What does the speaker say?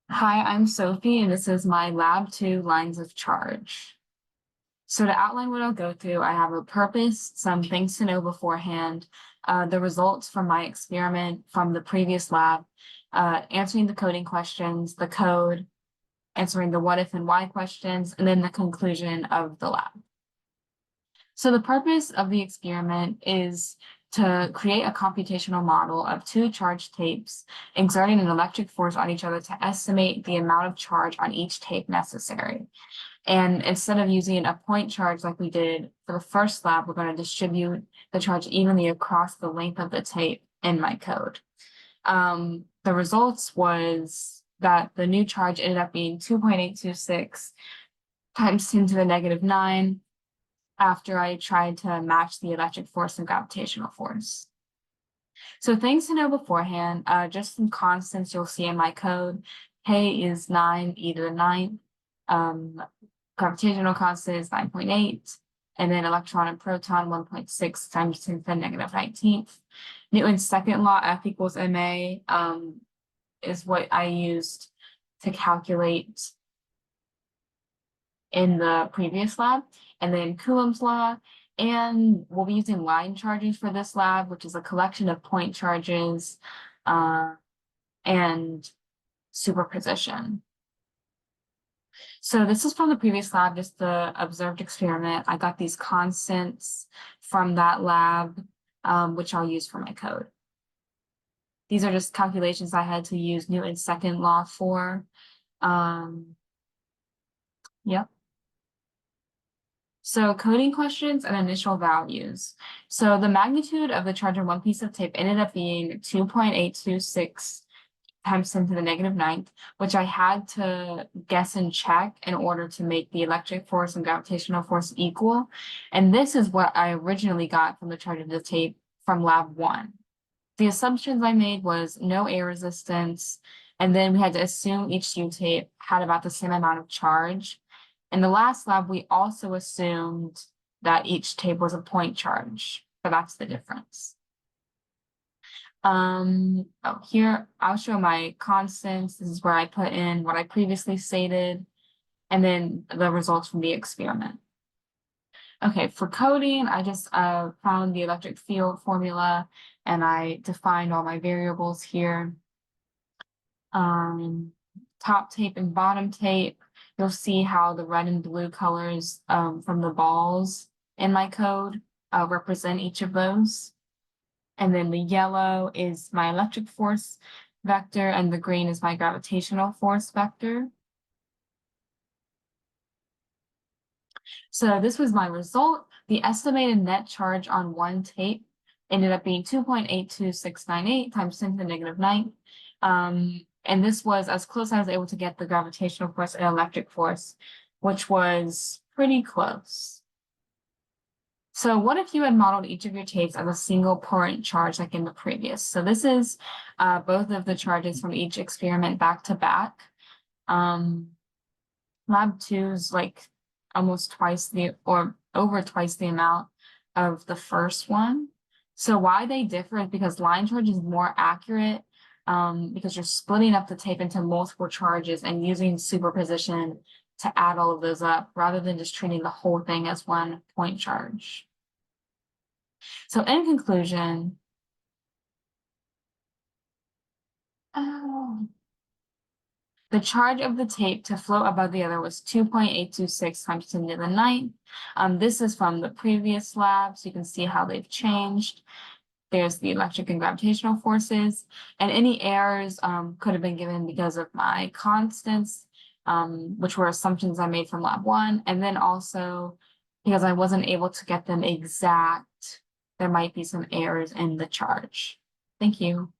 Hi, I'm Sophie, and this is my Lab 2 lines of charge. So to outline what I'll go through, I have a purpose, some things to know beforehand, the results from my experiment from the previous lab, answering the coding questions, the code, answering the what if and why questions, and then the conclusion of the lab. So the purpose of the experiment is to create a computational model of two charged tapes exerting an electric force on each other to estimate the amount of charge on each tape necessary. And instead of using a point charge like we did for the first lab, we're going to distribute the charge evenly across the length of the tape in my code. The results was that the new charge ended up being 2.826 times 10 to the negative 9 after I tried to match the electric force and gravitational force. So things to know beforehand, just some constants you'll see in my code. K is 9 e to the 9th. Gravitational constant is 9.8. And then electron and proton 1.6 times 10 to the negative 19th. Newton's second law, F equals ma, is what I used to calculate in the previous lab. And then Coulomb's law, and we'll be using line charges for this lab, which is a collection of point charges and superposition. So this is from the previous lab, just the observed experiment. I got these constants from that lab, which I'll use for my code. These are just calculations I had to use Newton's second law for. Yep. So coding questions and initial values. So the magnitude of the charge on one piece of tape ended up being 2.826 times 10 to the negative 9th, which I had to guess and check in order to make the electric force and gravitational force equal. And this is what I originally got from the charge of the tape from lab 1. The assumptions I made was no air resistance, and then we had to assume each U tape had about the same amount of charge. In the last lab, we also assumed that each tape was a point charge, but that's the difference. Here I'll show my constants. This is where I put in what I previously stated, and then the results from the experiment. Okay, for coding, I just found the electric field formula, and I defined all my variables here. Top tape and bottom tape. You'll see how the red and blue colors from the balls in my code represent each of those. And then the yellow is my electric force vector, and the green is my gravitational force vector. So this was my result. The estimated net charge on one tape ended up being 2.82698 times 10 to the negative 9. And this was as close as I was able to get the gravitational force and electric force, which was pretty close. So what if you had modeled each of your tapes as a single point charge like in the previous? So this is both of the charges from each experiment back to back. Lab 2 is like almost twice or over twice the amount of the first one. So why they differ is because line charge is more accurate because you're splitting up the tape into multiple charges and using superposition to add all of those up rather than just treating the whole thing as one point charge. So in conclusion, the charge of the tape to float above the other was 2.826 times 10 to the 9th. This is from the previous lab, so you can see how they've changed. There's the electric and gravitational forces, and any errors could have been given because of my constants, which were assumptions I made from lab 1, and then also because I wasn't able to get them exact, there might be some errors in the charge. Thank you.